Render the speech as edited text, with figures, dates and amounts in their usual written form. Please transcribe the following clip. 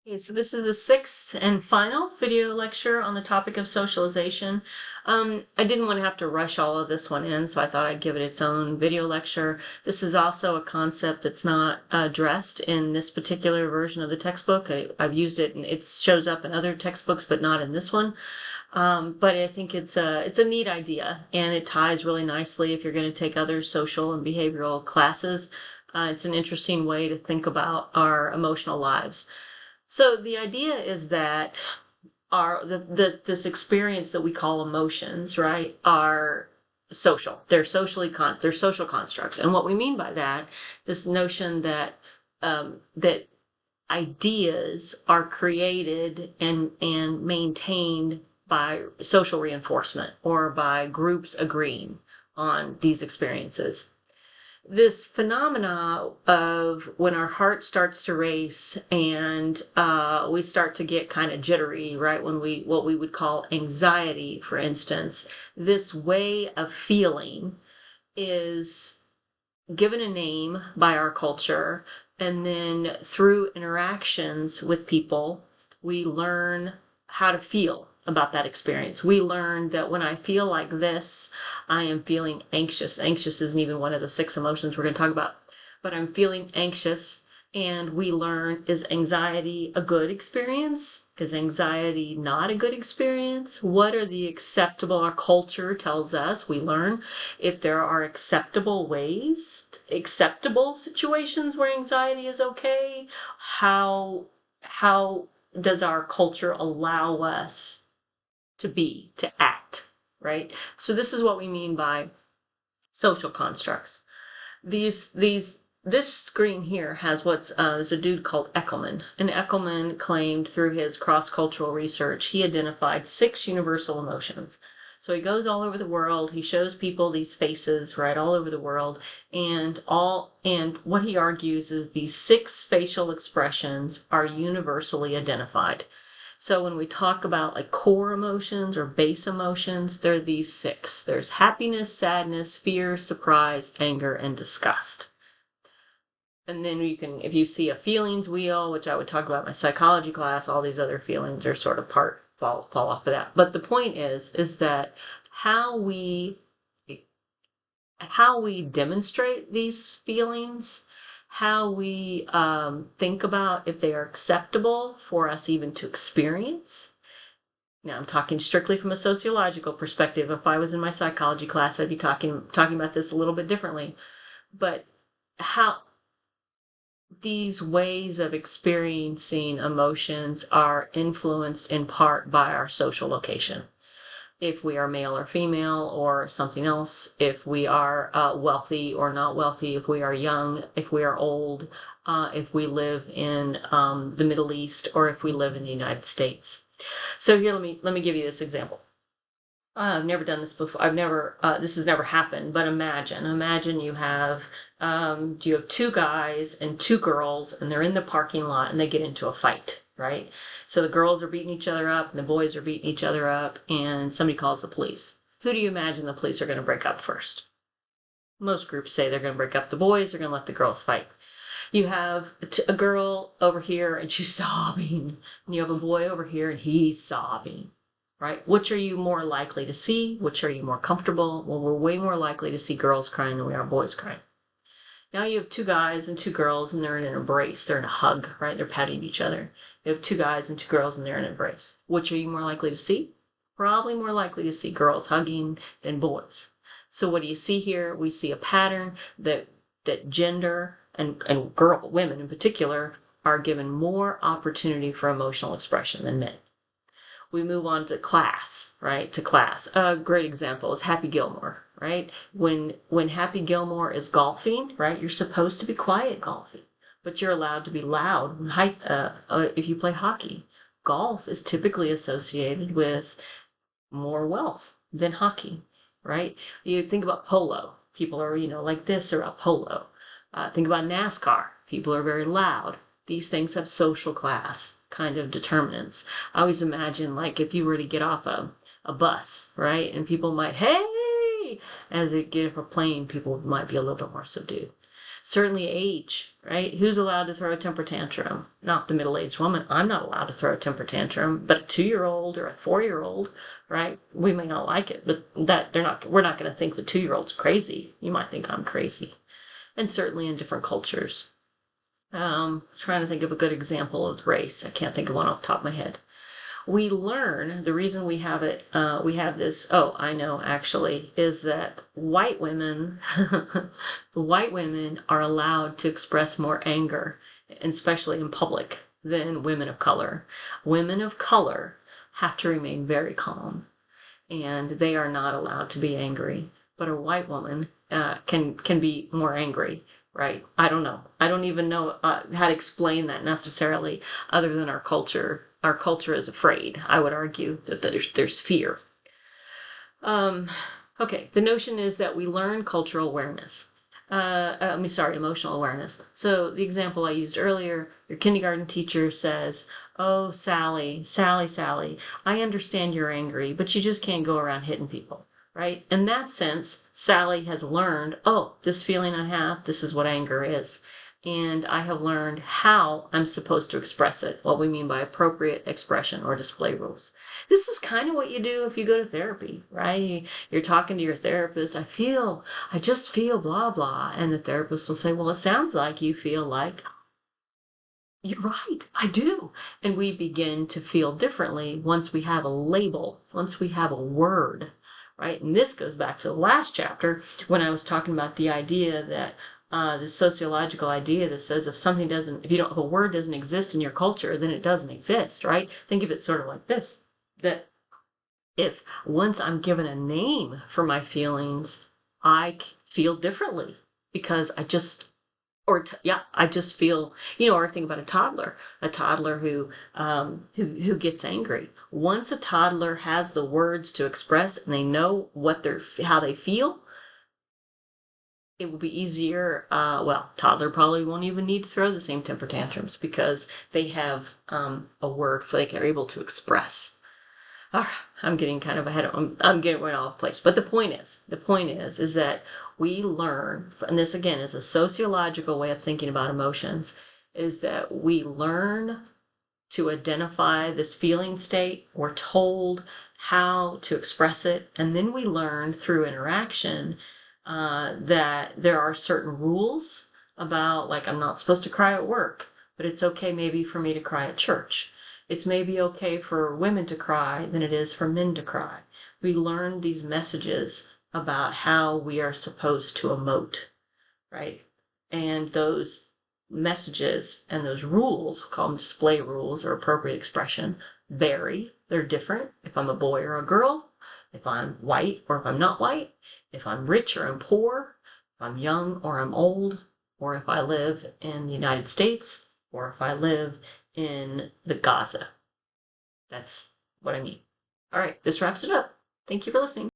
Okay, so this is the sixth and final video lecture on the topic of socialization. I didn't want to have to rush all of this one in, so I thought I'd give it its own video lecture. This is also a concept that's not addressed in this particular version of the textbook. I've used it and it shows up in other textbooks, but not in this one. But I think it's a neat idea, and it ties really nicely if you're going to take other social and behavioral classes. It's an interesting way to think about our emotional lives. So the idea is that this experience that we call emotions, right, are social. They're social constructs. And what we mean by that, this notion that ideas are created and maintained by social reinforcement or by groups agreeing on these experiences. This phenomena of when our heart starts to race and we start to get kind of jittery, right? What we would call anxiety, for instance, this way of feeling is given a name by our culture, and then through interactions with people, we learn how to feel about that experience. We learn that when I feel like this, I am feeling anxious. Anxious isn't even one of the six emotions we're going to talk about, but I'm feeling anxious. And we learn, is anxiety a good experience? Is anxiety not a good experience? What are the acceptable, our culture tells us, we learn if there are acceptable ways, acceptable situations where anxiety is okay. How does our culture allow us to act, right? So this is what we mean by social constructs. This screen here has there's a dude called Eckelman, and Eckelman claimed through his cross-cultural research he identified 6 universal emotions. So he goes all over the world, he shows people these faces, right, all over the world, and what he argues is these 6 facial expressions are universally identified. So when we talk about like core emotions or base emotions, there are these 6. There's happiness, sadness, fear, surprise, anger, and disgust. And then if you see a feelings wheel, which I would talk about in my psychology class, all these other feelings are sort of fall off of that. But the point is that how we demonstrate these feelings, how we think about if they are acceptable for us even to experience. Now, I'm talking strictly from a sociological perspective. If I was in my psychology class, I'd be talking about this a little bit differently. But how these ways of experiencing emotions are influenced in part by our social location. If we are male or female or something else, if we are wealthy or not wealthy, if we are young, if we are old, if we live in the Middle East, or if we live in the United States. So here, let me give you this example. I've never done this before. This has never happened, but imagine you have 2 guys and 2 girls, and they're in the parking lot and they get into a fight, right? So the girls are beating each other up and the boys are beating each other up, and somebody calls the police. Who do you imagine the police are going to break up first? Most groups say they're going to break up the boys, they're going to let the girls fight. You have a girl over here and she's sobbing, and you have a boy over here and he's sobbing. Right? Which are you more likely to see? Which are you more comfortable? Well, we're way more likely to see girls crying than we are boys crying. Now you have 2 guys and 2 girls, and they're in an embrace. They're in a hug, right? They're patting each other. You have 2 guys and 2 girls, and they're in an embrace. Which are you more likely to see? Probably more likely to see girls hugging than boys. So what do you see here? We see a pattern that gender and women in particular, are given more opportunity for emotional expression than men. We move on to class, right? To class. A great example is Happy Gilmore, right? When Happy Gilmore is golfing, right? You're supposed to be quiet golfing, but you're allowed to be loud if you play hockey. Golf is typically associated with more wealth than hockey, right? You think about polo. People are, like this about polo. Think about NASCAR. People are very loud. These things have social class kind of determinants. I always imagine, like, if you were to get off a bus, right? And people might, hey! As they get off a plane, people might be a little bit more subdued. Certainly age, right? Who's allowed to throw a temper tantrum? Not the middle-aged woman. I'm not allowed to throw a temper tantrum, but a 2-year-old or a 4-year-old, right? We may not like it, but we're not going to think the 2-year-old's crazy. You might think I'm crazy. And certainly in different cultures. Trying to think of a good example of race. I can't think of one off the top of my head. We learn, the reason we have it, we have this, oh, I know actually, is that white women, white women are allowed to express more anger, especially in public, than women of color. Women of color have to remain very calm, and they are not allowed to be angry. But a white woman can be more angry, right? I don't know. I don't even know how to explain that necessarily, other than our culture. Our culture is afraid. I would argue that there's fear. Okay, the notion is that we learn cultural awareness. Emotional awareness. So the example I used earlier, your kindergarten teacher says, "Oh, Sally, Sally, Sally, I understand you're angry, but you just can't go around hitting people." Right? In that sense, Sally has learned, oh, this feeling I have, this is what anger is. And I have learned how I'm supposed to express it, what we mean by appropriate expression or display rules. This is kind of what you do if you go to therapy, right? You're talking to your therapist, I just feel blah, blah. And the therapist will say, well, it sounds like you feel like, you're right, I do. And we begin to feel differently once we have a label, once we have a word, right? And this goes back to the last chapter when I was talking about the idea that the sociological idea that says if a word doesn't exist in your culture, then it doesn't exist, right? Think of it sort of like this, that if once I'm given a name for my feelings, I feel differently because I just feel, or think about a toddler who gets angry. Once a toddler has the words to express and they know how they feel, it will be easier. Toddler probably won't even need to throw the same temper tantrums because they have a word they're able to express. I'm getting kind of I'm getting right off place. But the point is that we learn, and this again is a sociological way of thinking about emotions, is that we learn to identify this feeling state. We're told how to express it, and then we learn through interaction that there are certain rules about, like, I'm not supposed to cry at work, but it's okay maybe for me to cry at church. It's maybe okay for women to cry than it is for men to cry. We learn these messages about how we are supposed to emote, right? And those messages and those rules, we call them display rules or appropriate expression, vary. They're different if I'm a boy or a girl, if I'm white or if I'm not white, if I'm rich or I'm poor, if I'm young or I'm old, or if I live in the United States, or if I live in the Gaza. That's what I mean. All right, this wraps it up. Thank you for listening.